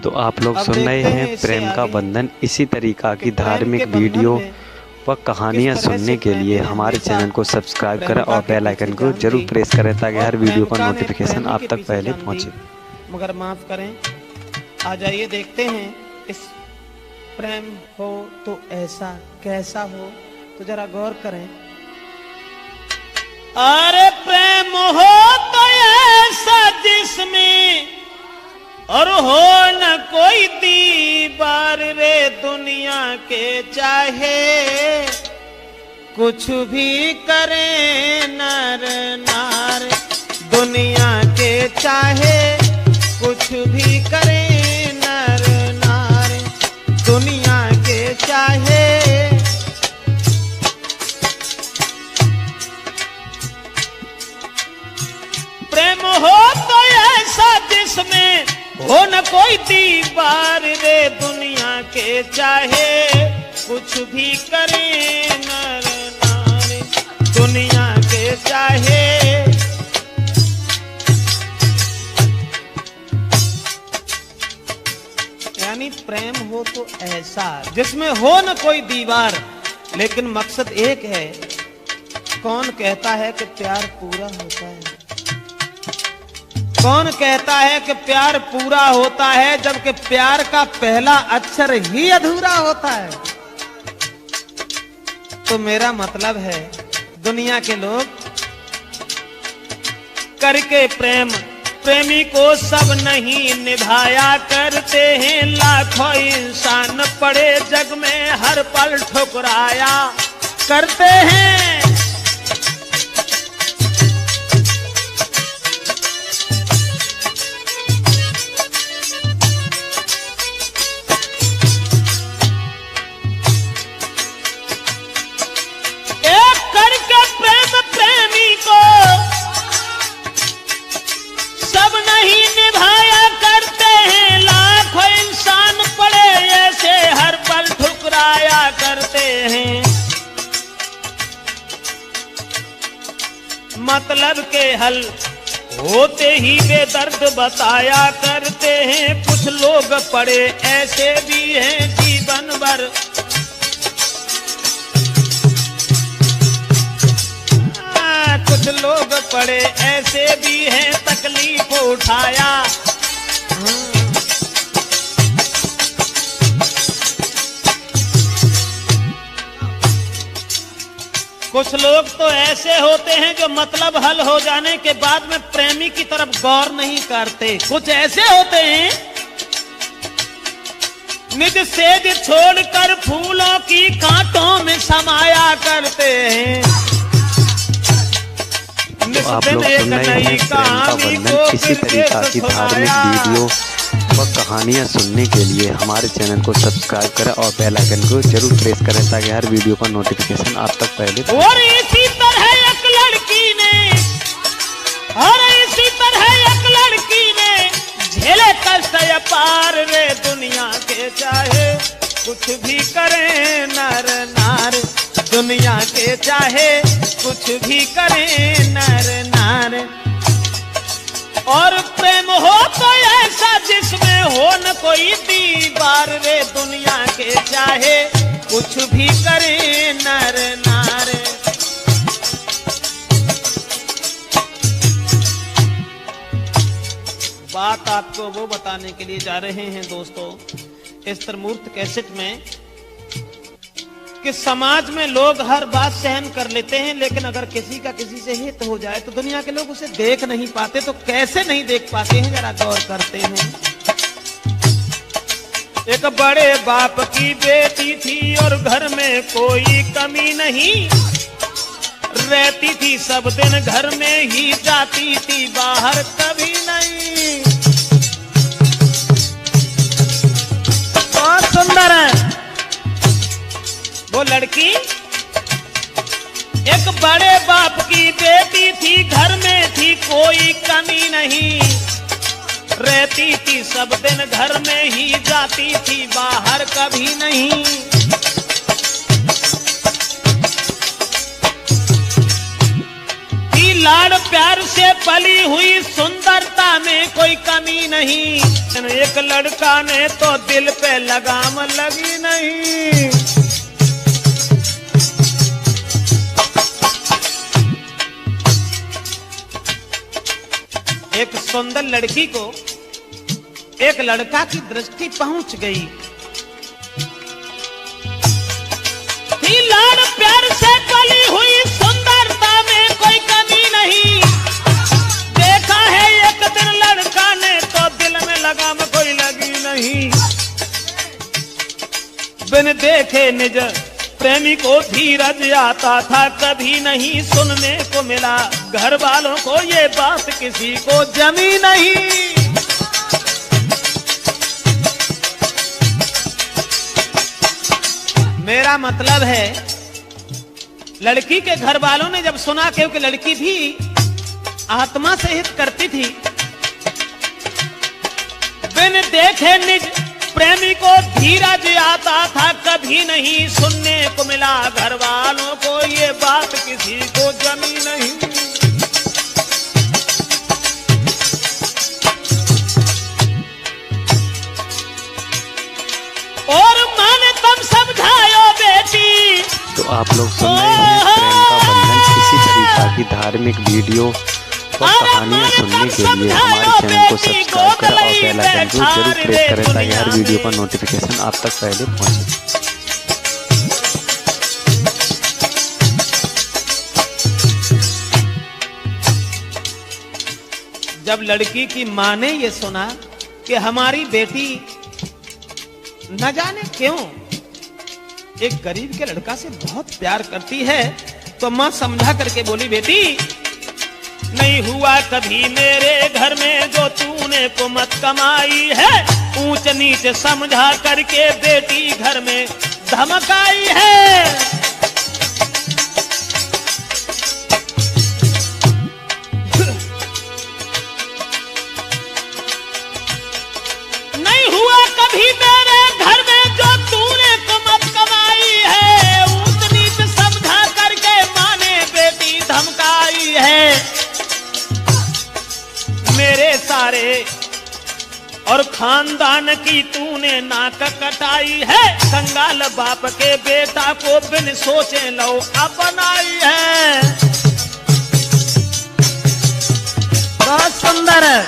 तो आप लोग सुन रहे हैं प्रेम का बंधन। इसी तरीका की धार्मिक वीडियो व कहानियाँ सुनने के लिए हमारे चैनल को सब्सक्राइब करें और बेल आइकन को जरूर प्रेस करें ताकि हर वीडियो का नोटिफिकेशन आप तक पहले पहुंचे। मगर माफ करें, आ जाइए देखते हैं इस प्रेम हो तो ऐसा कैसा हो, तो जरा गौर करें। अरे प्रेम हो तो ऐसा जिसमें और हो न कोई दीवार रे, दुनिया के चाहे कुछ भी करे नर नार, दुनिया के चाहे कुछ भी करे नर नार, दुनिया के चाहे। प्रेम हो तो ऐसा जिसमें हो न कोई दीवार रे, दुनिया के चाहे कुछ भी करे नर नारी, दुनिया के चाहे। यानी प्रेम हो तो ऐसा जिसमें हो न कोई दीवार, लेकिन मकसद एक है। कौन कहता है कि प्यार पूरा होता है? कौन कहता है कि प्यार पूरा होता है जबकि प्यार का पहला अक्षर ही अधूरा होता है? तो मेरा मतलब है, दुनिया के लोग करके प्रेम प्रेमी को सब नहीं निभाया करते हैं। लाखों इंसान पड़े जग में हर पल ठुकराया करते हैं। मतलब के हल होते ही बेदर्द बताया करते हैं। कुछ लोग पड़े ऐसे भी हैं जीवन भर, कुछ लोग पड़े ऐसे भी हैं तकलीफ उठाया। कुछ लोग तो ऐसे होते हैं जो मतलब हल हो जाने के बाद में प्रेमी की तरफ गौर नहीं करते। कुछ ऐसे होते हैं निज सेज छोड़कर फूलों की कांटों में समाया करते हैं। तो आप लोग सुन रहे हैं प्रेम का बंधन। इसी तरीका की धार्मिक वीडियो व कहानियाँ सुनने के लिए हमारे चैनल को सब्सक्राइब करें और बेल आइकन को जरूर प्रेस करें ताकि हर वीडियो का नोटिफिकेशन आप तक पहले। और इसी तरह एक लड़की ने झेले कष्ट अपार रे, दुनिया के चाहे कुछ भी करे नर नार, दुनिया के चाहे कुछ भी करे नर नार। और प्रेम हो तो ऐसा जिसमें हो न कोई दीवार रे, दुनिया के चाहे कुछ भी करे नर नार। बात आपको वो बताने के लिए जा रहे हैं दोस्तों इस त्रिमूर्त कैसेट में कि समाज में लोग हर बात सहन कर लेते हैं, लेकिन अगर किसी का किसी से हित हो जाए तो दुनिया के लोग उसे देख नहीं पाते। तो कैसे नहीं देख पाते हैं, जरा गौर करते हैं। एक बड़े बाप की बेटी थी और घर में कोई कमी नहीं, रहती थी सब दिन घर में ही, जाती थी बाहर कभी नहीं। बहुत सुंदर है वो लड़की। एक बड़े बाप की बेटी थी, घर में थी कोई कमी नहीं, रहती थी सब दिन घर में ही, जाती थी बाहर कभी नहीं। थी लाड़ प्यार से पली हुई सुंदरता में कोई कमी नहीं। एक लड़का ने तो दिल पे लगाम लगी नहीं। एक सुंदर लड़की को एक लड़का की दृष्टि पहुंच गई। लाड़ प्यार से पली हुई सुंदरता में कोई कमी नहीं। देखा है एक दिन लड़का ने तो दिल में लगाम कोई लगी नहीं। बिन देखे निज प्रेमी को धीरज आता था, कभी नहीं सुनने को मिला। घर वालों को ये बात किसी को जमी नहीं। मेरा मतलब है लड़की के घर वालों ने जब सुना क्योंकि लड़की भी आत्मा से हित करती थी। बिन देखे निज प्रेमी को धीरज आता था, कभी नहीं सुनने को मिला। घर वालों को ये बात किसी को जमी नहीं। और माने तब समझायो बेटी। तो आप लोग सुन रहे हैं प्रेम का बंधन। इसी तरीका की धार्मिक वीडियो और कहानियां सुनने के लिए हमारे चैनल को सब्सक्राइब करें और बेल आइकन को जरूर प्रेस करें ताकि हर वीडियो का नोटिफिकेशन आप तक पहले पहुंचे। जब लड़की की मां ने ये सुना कि हमारी बेटी न जाने क्यों एक गरीब के लड़का से बहुत प्यार करती है, तो मां समझा करके बोली, बेटी नहीं हुआ कभी मेरे घर में जो तूने कुमत कमाई है। ऊंच नीच समझा करके बेटी घर में धमकाई है। नहीं हुआ कभी मेरे घर में जो तूने कुमत कमाई है। ऊंच नीच समझा करके मां ने बेटी धमकाई है। मेरे सारे और खानदान की तूने नाक कटाई है। कंगाल बाप के बेटा को बिन सोचे लो अपनाई है। बहुत सुंदर है।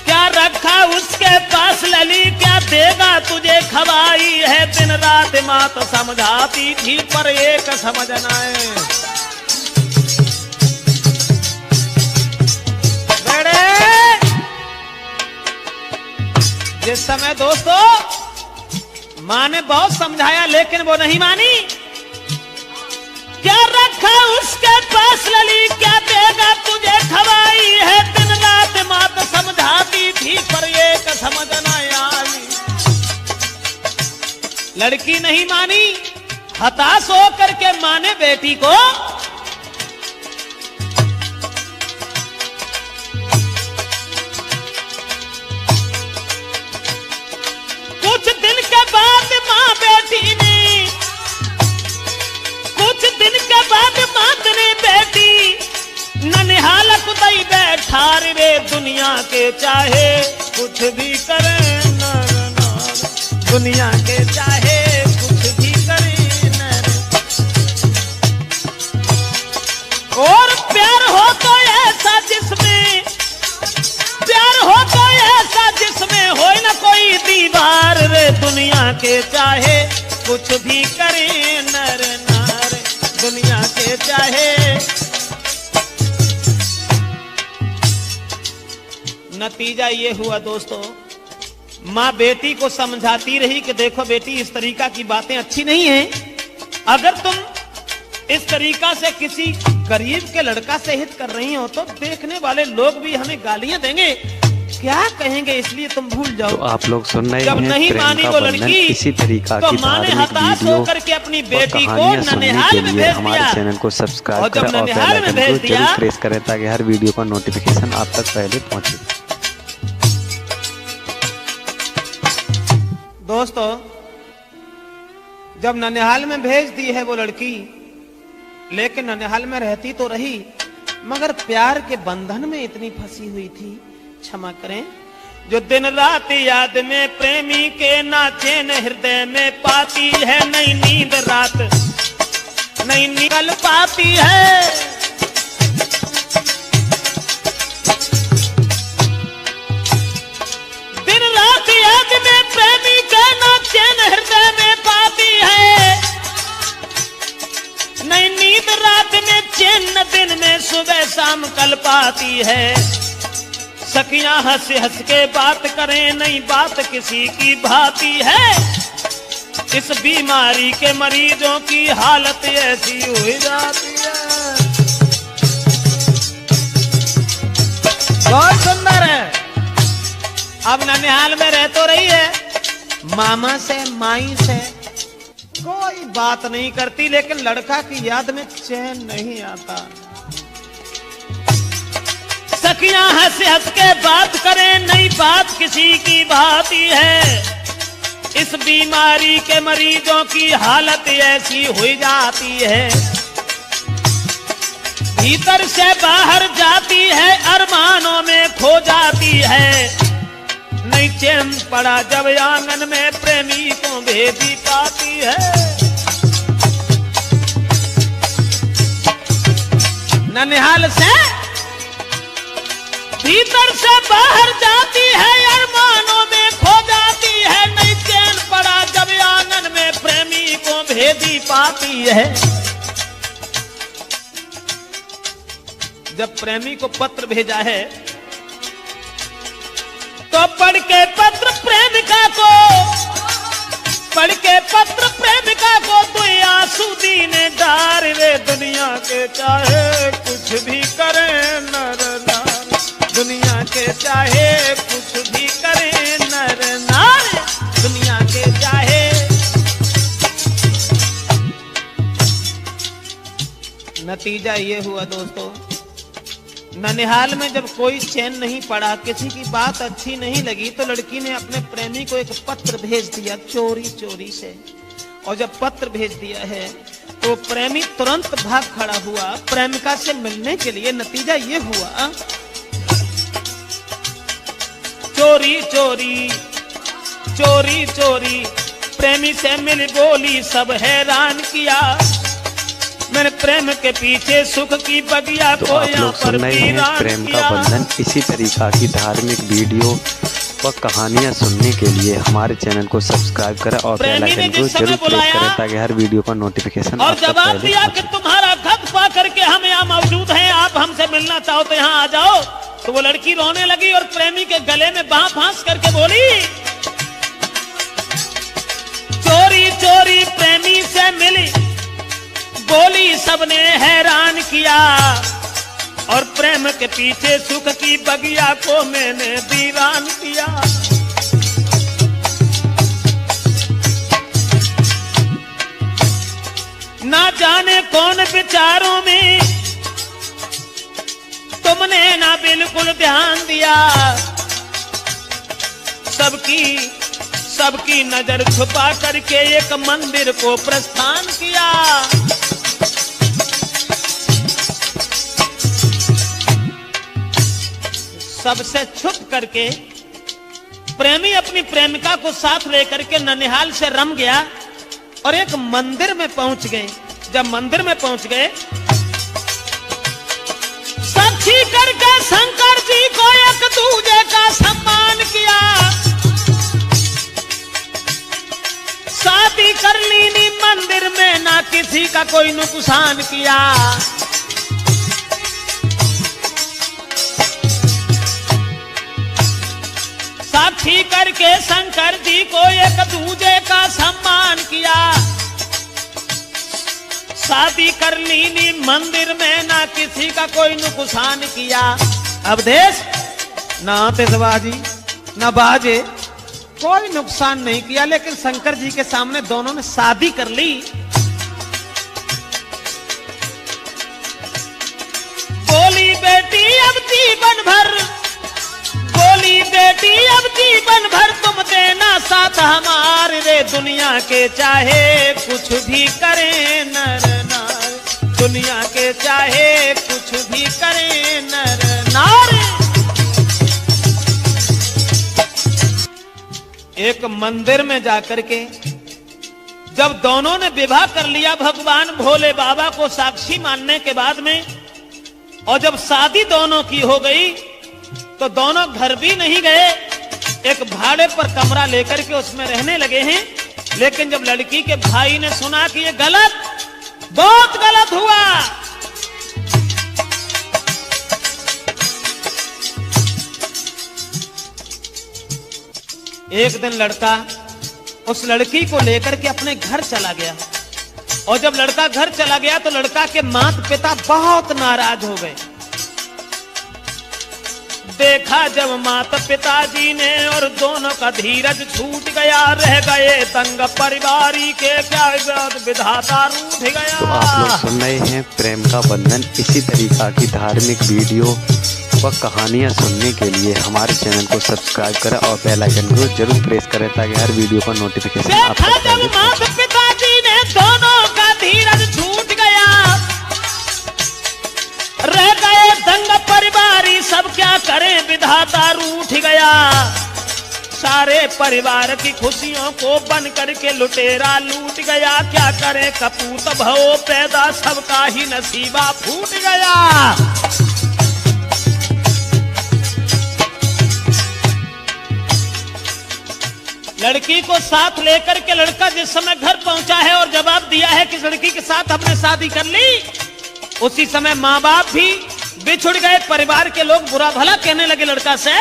क्या रखा उसके पास लली, क्या देगा तुझे खवाई है। दिन रात मां तो समझाती थी पर एक समझ न आए। जिस समय दोस्तों मां ने बहुत समझाया लेकिन वो नहीं मानी। क्या रखा उसके पास लली, क्या देगा तुझे खवाई है। दिन रात मां तो समझाती थी पर एक समझ न आई। लड़की नहीं मानी। हताश होकर के मां ने बेटी को कुछ दिन के बाद मां बेटी ने ननिहाल कुदाई बैठा रे। दुनिया के चाहे कुछ भी करे नर नार। दुनिया के चाहे कुछ भी करे नर। और प्यार हो तो ऐसा जिसमें प्यार हो तो ऐसा जिसमें हो न कोई दीवार रे। दुनिया के चाहे कुछ भी करे नर नार। दुनिया के चाहे। नतीजा ये हुआ दोस्तों, माँ बेटी को समझाती रही कि देखो बेटी इस तरीका की बातें अच्छी नहीं हैं। अगर तुम इस तरीका से किसी गरीब के लड़का से हित कर रही हो तो देखने वाले लोग भी हमें गालियां देंगे, क्या कहेंगे, इसलिए तुम भूल जाओ। तो आप लोग सुन रहे जब हैं नहीं प्रेम मानी का वो बंधन। लड़की इसी तरीका तो की माँ ने धार्मिक हताश वीडियो होकर के अपनी और बेटी को कहानियां सुनने ननिहाल के में लिए भेज हमारे दिया। चैनल को सब्सक्राइब और जब करें और बेल ननिहाल में आइकन भेज को दिया जरूर प्रेस करें ताकि हर वीडियो का नोटिफिकेशन आप तक पहले पहुंचे। दोस्तों जब ननिहाल में भेज दी है वो लड़की, लेकिन ननिहाल में रहती तो रही, मगर प्यार के बंधन में इतनी फंसी हुई थी। क्षमा करें। जो दिन रात याद में प्रेमी के नाचे न हृदय में पाती है, नई नींद रात नहीं निकल पाती है। दिन रात याद में प्रेमी के नाचे न हृदय में पाती है, नई नींद रात में चैन न दिन में सुबह शाम कल पाती है। सखियां हंस हंस के बात करें, नई बात किसी की भाती है। इस बीमारी के मरीजों की हालत ऐसी हो जाती है। बहुत सुंदर है। अब ननिहाल में रह तो रही है, मामा से माई से कोई बात नहीं करती, लेकिन लड़का की याद में चैन नहीं आता। सखियां हंस हंस के बात करें, नई बात किसी की भाती है। इस बीमारी के मरीजों की हालत ऐसी हो जाती है। भीतर से बाहर जाती है, अरमानों में खो जाती है। नहीं चैन पड़ा जब आंगन में प्रेमी को भेदी पाती है। ननिहाल से भीतर से बाहर जाती है, अरमानों में खो जाती है। नहीं चैन पड़ा जब आंगन में प्रेमी को भेदी पाती है। जब प्रेमी को पत्र भेजा है, तो पढ़ के पत्र प्रेमिका को, पढ़ के पत्र प्रेमिका को तो आंसू दीने डार रे। दुनिया के चाहे कुछ भी करे नर नार, दुनिया के चाहे कुछ भी करे नर नार, दुनिया के चाहे। नतीजा ये हुआ दोस्तों, ननिहाल में जब कोई चैन नहीं पड़ा, किसी की बात अच्छी नहीं लगी, तो लड़की ने अपने प्रेमी को एक पत्र भेज दिया चोरी चोरी से। और जब पत्र भेज दिया है तो प्रेमी तुरंत भाग खड़ा हुआ प्रेमिका से मिलने के लिए। नतीजा ये हुआ, चोरी चोरी चोरी चोरी प्रेमी से मिल बोली, सब हैरान किया। मैंने प्रेम के पीछे सुख की बगिया तो को आप यहाँ लोग पर सुन रहे हैं प्रेम का बंधन। इसी तरीका की धार्मिक वीडियो व कहानियां सुनने के लिए हमारे चैनल को सब्सक्राइब करें और बेल आइकन को जरूर प्रेस करें, ताकि हर वीडियो का नोटिफिकेशन और जवाब दिया कि तुम्हारा खत पा करके हम यहाँ मौजूद हैं, आप हमसे मिलना चाहो तो यहाँ आ जाओ। तो वो लड़की रोने लगी और प्रेमी के गले में बांह फांस करके बोली, चोरी चोरी प्रेमी से मिली बोली, सबने हैरान किया। और प्रेम के पीछे सुख की बगिया को मैंने वीरान किया। ना जाने कौन विचारों में तुमने ना बिल्कुल ध्यान दिया। सबकी नजर छुपा करके एक मंदिर को प्रस्थान किया। सबसे छुप करके प्रेमी अपनी प्रेमिका को साथ लेकर के ननिहाल से रम गया और एक मंदिर में पहुंच गए। जब मंदिर में पहुंच गए, साक्षी करके शंकर जी को एक दूजे का सम्मान किया। शादी कर ली मंदिर में, ना किसी का कोई नुकसान किया। साक्षी करके शंकर जी को एक दूजे का सम्मान किया। शादी कर ली मंदिर में, ना किसी का कोई नुकसान किया। अब देश ना आतिशबाजी ना बाजे, कोई नुकसान नहीं किया, लेकिन शंकर जी के सामने दोनों ने शादी कर ली। बोली बेटी अब जीवन भर, बोली बेटी अब जीवन भर तुम देना साथ हमारे रे। दुनिया के चाहे कुछ भी करे नर नार, दुनिया के चाहे कुछ भी करे नर नारी। एक मंदिर में जाकर के जब दोनों ने विवाह कर लिया भगवान भोले बाबा को साक्षी मानने के बाद में, और जब शादी दोनों की हो गई तो दोनों घर भी नहीं गए, एक भाड़े पर कमरा लेकर के उसमें रहने लगे हैं। लेकिन जब लड़की के भाई ने सुना कि ये गलत, बहुत गलत हुआ, एक दिन लड़का उस लड़की को लेकर के अपने घर चला गया। और जब लड़का घर चला गया तो लड़का के माता पिता बहुत नाराज हो गए। देखा जब माता पिताजी ने और दोनों का धीरज छूट गया, रह गए दंग परिवारी के, क्या विधाता रूठ गया। तो आप लोग सुन रहे हैं प्रेम का बंधन। इसी तरीका की धार्मिक वीडियो व कहानियाँ सुनने के लिए हमारे चैनल को सब्सक्राइब करें और बेल आइकन को जरूर प्रेस करें ताकि हर वीडियो का नोटिफिकेशन आप तक देखा जब माता पिताजी ने दोनों का धीरज छूट गया, रह गए दंग परिवारी, सब क्या करें विधाता रूठ गया। सारे परिवार की खुशियों को बन करके लुटेरा लूट गया, क्या करें कपूत भव पैदा, सबका ही नसीबा फूट गया। लड़की को साथ लेकर के लड़का जिस समय घर पहुंचा है और जवाब दिया है कि लड़की के साथ हमने शादी कर ली, उसी समय माँ बाप भी बिछुड़ गए, परिवार के लोग बुरा भला कहने लगे लड़का से।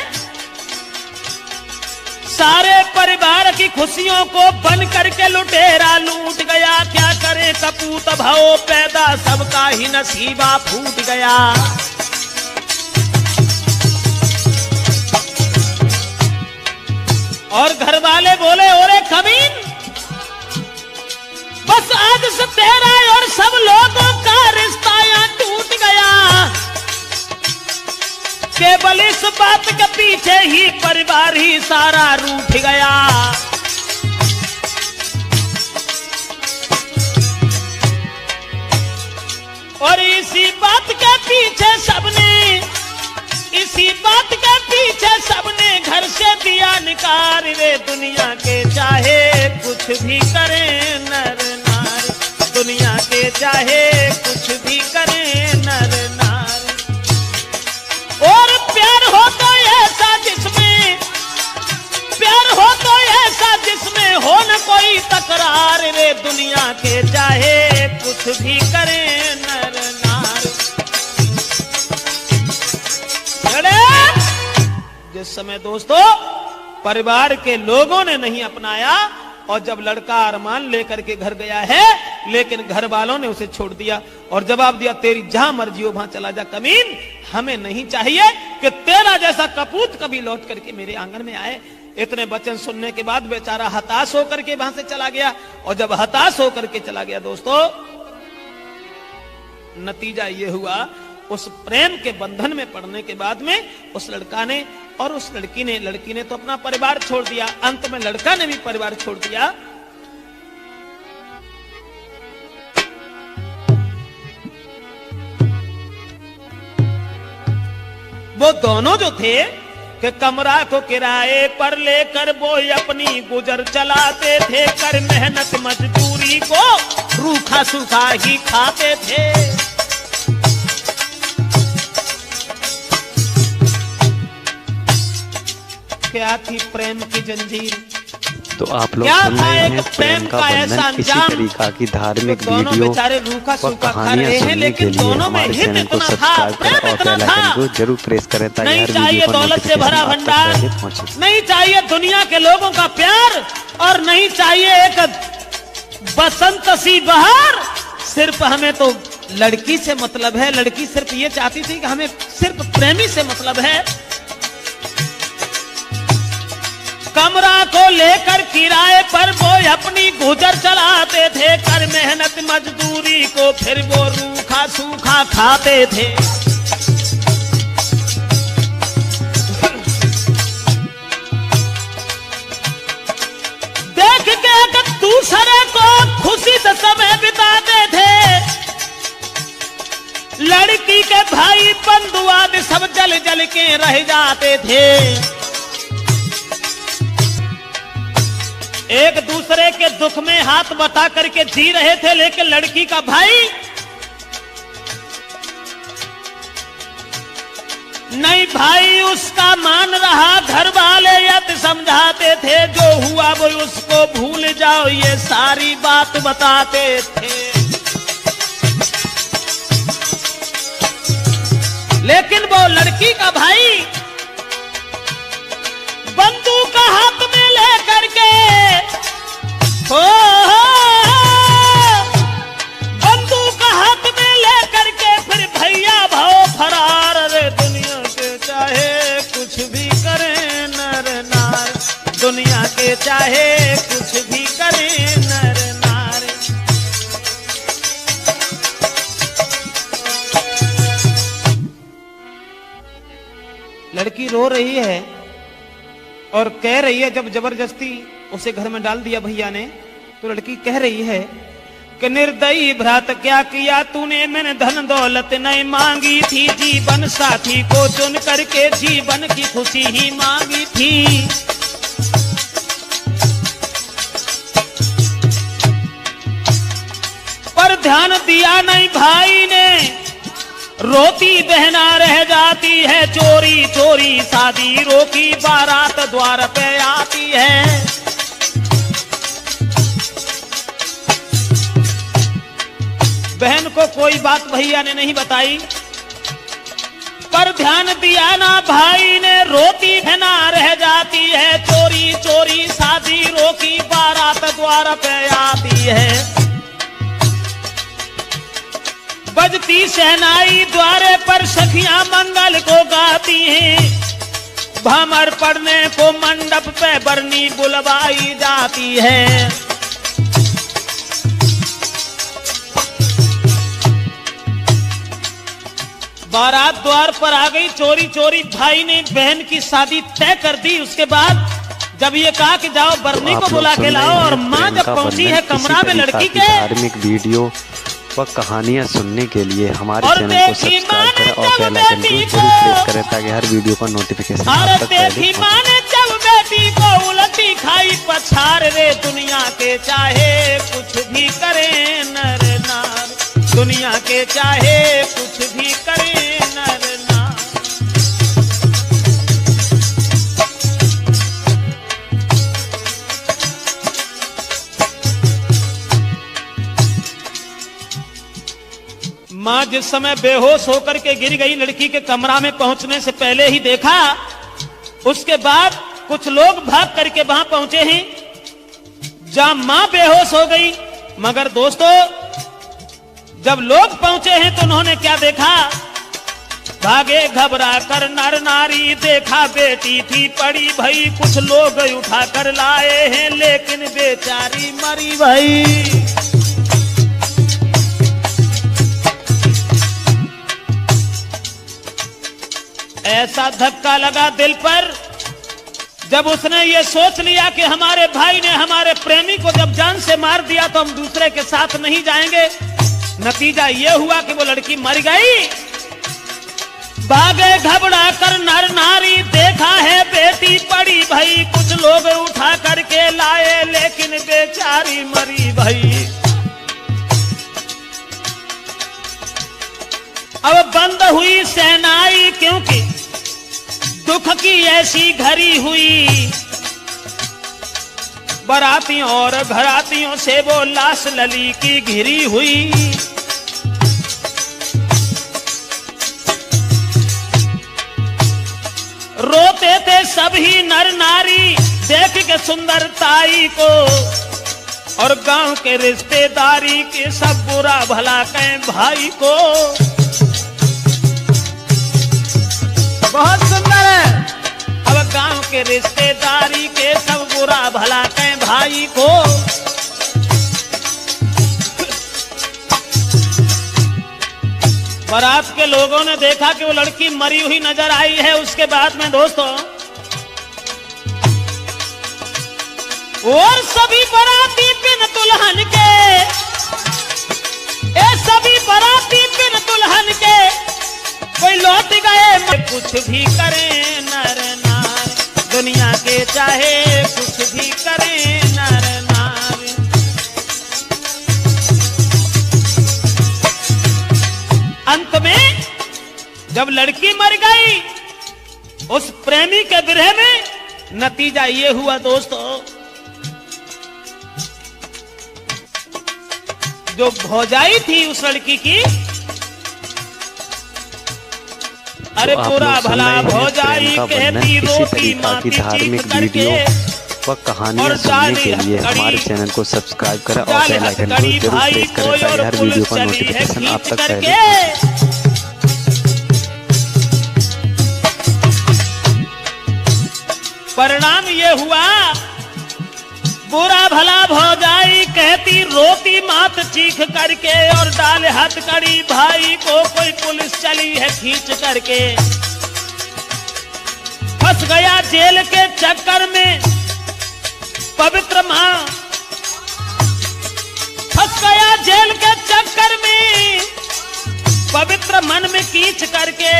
सारे परिवार की खुशियों को बन करके लुटेरा लूट गया, क्या करे कपूत भाव पैदा, सबका ही नसीबा फूट गया। और घर वाले बोले, ओरे कमीन, बस आज से तेरा और सब लोगों का रिश्ता यहाँ टूट गया। केवल इस बात के पीछे ही परिवार ही सारा रूठ गया। और इसी बात के पीछे सबने घर से दिया निकाल रे। दुनिया के चाहे कुछ भी करें नर नार, दुनिया के चाहे कुछ भी करें नर नार। और प्यार हो तो ऐसा जिसमें हो न कोई तकरार रे। दुनिया के चाहे कुछ भी करें नर नार। जिस समय दोस्तों परिवार के लोगों ने नहीं अपनाया और जब लड़का अरमान लेकर के घर गया है, लेकिन घर वालों ने उसे छोड़ दिया और जवाब दिया, तेरी जहां मर्जी हो वहां चला जा कमीन, हमें नहीं चाहिए कि तेरा जैसा कपूत कभी लौट करके मेरे आंगन में आए। इतने वचन सुनने के बाद बेचारा हताश होकर के वहां से चला गया। और जब हताश होकर के चला गया दोस्तों, नतीजा ये हुआ, उस प्रेम के बंधन में पड़ने के बाद में उस लड़का ने और उस लड़की ने तो अपना परिवार छोड़ दिया, अंत में लड़का ने भी परिवार छोड़ दिया। वो दोनों जो थे कि कमरा को किराए पर लेकर वो अपनी गुजर चलाते थे, कर मेहनत मजदूरी को रूखा सूखा ही खाते थे। क्या थी प्रेम की जंजीर, तो आप लोग सुन रहे हैं प्रेम का बंधन। इसी तरीका की धार्मिक वीडियो व कहानियां सुनने के लिए हमारे चैनल को सब्सक्राइब करें और बेल आइकन को जरूर प्रेस करें ताकि हर वीडियो का नोटिफिकेशन आप तक पहले पहुंचे। नहीं चाहिए दुनिया के लोगों का प्यार और नहीं चाहिए एक बसंत सी बहार, सिर्फ हमें तो लड़की से मतलब है। लड़की सिर्फ ये चाहती थी कि हमें सिर्फ प्रेमी से मतलब है। कमरा को लेकर किराए पर वो अपनी गुजर चलाते थे, कर मेहनत मजदूरी को फिर वो रूखा सूखा खाते थे। देख के दूसरे को खुशी से समय बिताते थे, लड़की के भाई बंधु आदि सब जल जल के रह जाते थे। एक दूसरे के दुख में हाथ बटा करके जी रहे थे, लेकिन लड़की का भाई नहीं, भाई उसका मान रहा। घर वाले यत समझाते थे, जो हुआ वो उसको भूल जाओ, ये सारी बात बताते थे। लेकिन वो लड़की का भाई बंदूक हाथ में लेकर के बंदूक हाथ में लेकर के फिर भैया भाव फरार। रे दुनिया के चाहे कुछ भी करे नर नार, दुनिया के चाहे कुछ भी करे नर नार। लड़की रो रही है और कह रही है, जब जबरदस्ती उसे घर में डाल दिया भैया ने, तो लड़की कह रही है कि निर्दयी भ्रात क्या किया तूने, मैंने धन दौलत नहीं मांगी थी, जीवन साथी को चुन करके जीवन की खुशी ही मांगी थी। पर ध्यान दिया नहीं भाई ने, रोती बहना रह जाती है, चोरी चोरी शादी रोकी, बारात द्वार पे आती है। बहन को कोई बात भैया ने नहीं बताई, पर ध्यान दिया ना भाई ने, रोती बहना रह जाती है, चोरी चोरी शादी रोकी, बारात द्वार पे आती है। बजती शहनाई द्वारे पर सखियां मंगल को गाती हैं, भमर पड़ने को मंडप पे बरनी बुलवाई जाती है। बारात द्वार पर आ गई, चोरी चोरी भाई ने बहन की शादी तय कर दी। उसके बाद जब ये कहा कि जाओ बरनी को बुला के लाओ, और माँ जब पहुंची है कमरा में लड़की के, धार्मिक वीडियो व कहानियाँ सुनने के लिए हमारे चैनल को सब्सक्राइब करें और बेल आइकन को जरूर प्रेस करें, ताकि हर वीडियो का नोटिफिकेशन आप तक पहले पहुंचे। जब बेटी को उलटी खाई पछाड़, रे दुनिया के चाहे कुछ भी करे नर नार, दुनिया के चाहे कुछ भी करे नर नार। मां जिस समय बेहोश होकर के गिर गई, लड़की के कमरा में पहुंचने से पहले ही देखा। उसके बाद कुछ लोग भाग करके वहां पहुंचे हैं जहां मां बेहोश हो गई। मगर दोस्तों, जब लोग पहुंचे हैं तो उन्होंने क्या देखा? भागे घबरा कर नर नारी, देखा बेटी थी पड़ी भई, कुछ लोग उठा कर लाए हैं, लेकिन बेचारी मरी भई। ऐसा धक्का लगा दिल पर, जब उसने ये सोच लिया कि हमारे भाई ने हमारे प्रेमी को जब जान से मार दिया तो हम दूसरे के साथ नहीं जाएंगे। नतीजा ये हुआ कि वो लड़की मर गई। भागे घबरा कर नर नारी, देखा है बेटी पड़ी भई, कुछ लोग उठा करके लाए, लेकिन बेचारी मरी भई। अब बंद हुई शहनाई, क्योंकि दुख की ऐसी घड़ी हुई। बरातियों और घरातियों से वो लाश लली की घिरी हुई। रोते थे सभी नर नारी, देख के सुंदरताई को, और गांव के रिश्तेदारी के सब बुरा भला कहें भाई को। बहुत सुंदर है। अब गांव के रिश्तेदारी के सब बुरा भला कहें भाई को। बारात के लोगों ने देखा कि वो लड़की मरी हुई नजर आई है। उसके बाद में दोस्तों, और सभी बाराती बिन दुल्हन के, सभी बाराती बिन दुल्हन के लौट गए। कुछ भी करें नर नार, दुनिया के चाहे कुछ भी करें नर नार। अंत में जब लड़की मर गई, उस प्रेमी के विरह में नतीजा ये हुआ दोस्तों, जो भौजाई थी उस लड़की की, अरे तो पूरा भला भौजाई कहती रोटी माँ की धार्मिक चीख करके, वीडियो व कहानियां सुनने के लिए हमारे चैनल को सब्सक्राइब करें और बेल आइकन को जरूर प्रेस करें ताकि हर वीडियो का नोटिफिकेशन आप तक पहले। परिणाम ये हुआ, बुरा भला भौजाई कहती रोती मात चीख करके, और डाले हथकड़ी भाई को कोई पुलिस चली है खींच करके। फंस गया जेल के चक्कर में पवित्र मां, फंस गया जेल के चक्कर में पवित्र मन में कीच करके।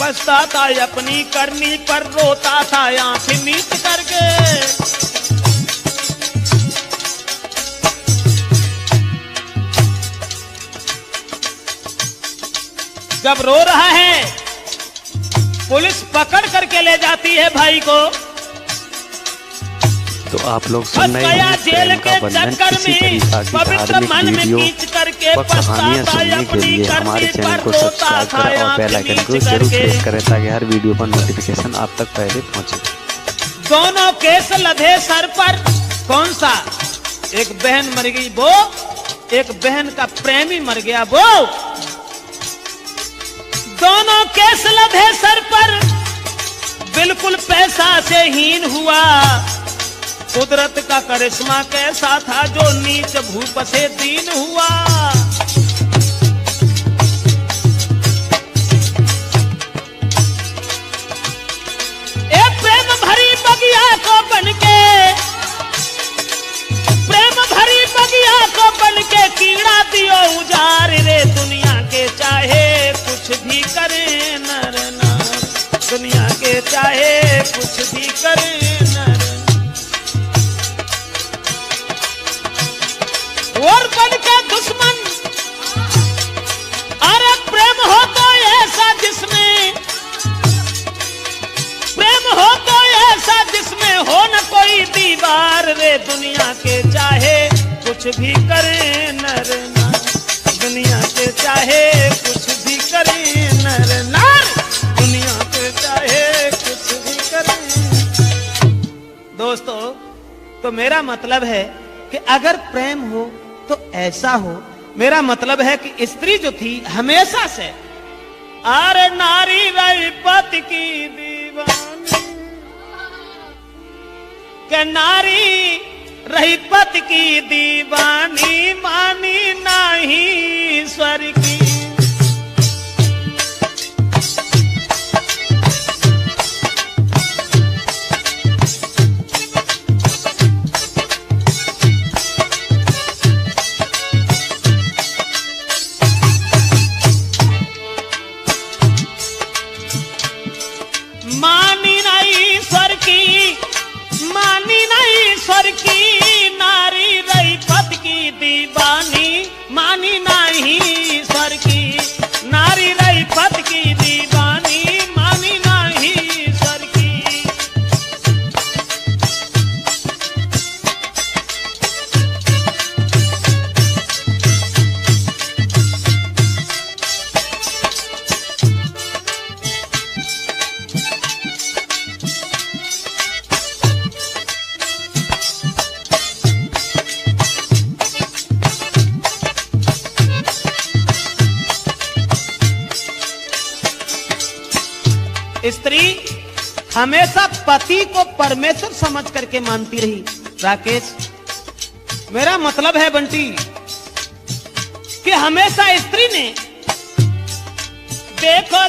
पछता था अपनी करनी पर, रोता था आंखें मीच करके। जब रो रहा है, पुलिस पकड़ करके ले जाती है भाई को। तो आप लोग सुन रहे हैं जेल प्रेम का के बंधन चक्कर किसी में तरीका की पवित्र मन धार्मिक में वीडियो खींच करके व कहानियां सुनने के लिए हमारे चैनल को सब्सक्राइब करें और बेल आइकन को जरूर प्रेस करें ताकि हर वीडियो का नोटिफिकेशन आप तक पहले पहुंचे। दोनों केस लदे सर पर, कौन सा? एक बहन मर गई वो, एक बहन का प्रेमी मर गया वो। दोनों केस लदे सर पर, बिल्कुल पैसा से हीन हुआ। कुदरत का करिश्मा कैसा था जो नीच भूप से दीन हुआ। एक प्रेम भरी बगिया को बनके, प्रेम भरी बगिया को बनके कीड़ा दियो उजार रे। दुनिया के चाहे कुछ भी करे नर नार, दुनिया के चाहे कुछ भी करे नर। और बन के दुश्मन, अरे प्रेम हो तो ऐसा जिसमें, प्रेम हो तो ऐसा जिसमें हो न कोई दीवार रे। दुनिया के चाहे कुछ भी करे नर नार, दुनिया के चाहे कुछ भी करे नर नार, दुनिया के चाहे कुछ भी करे। दोस्तों, तो मेरा मतलब है कि अगर प्रेम हो तो ऐसा हो। मेरा मतलब है कि स्त्री जो थी हमेशा से, अरे नारी रही पति की दीवानी, के नारी रही पति की दीवानी, मानी नहीं स्वर की। मानी नहीं स्वर की, मानी नहीं स्वर की, नारी रही पति की दीवानी, मानी नहीं स्वर की, नारी रही पति की दीवानी, मानी नहीं स्वर की। स्त्री हमेशा पति को परमेश्वर समझ करके मानती रही। राकेश, मेरा मतलब है बंटी कि हमेशा स्त्री ने देखो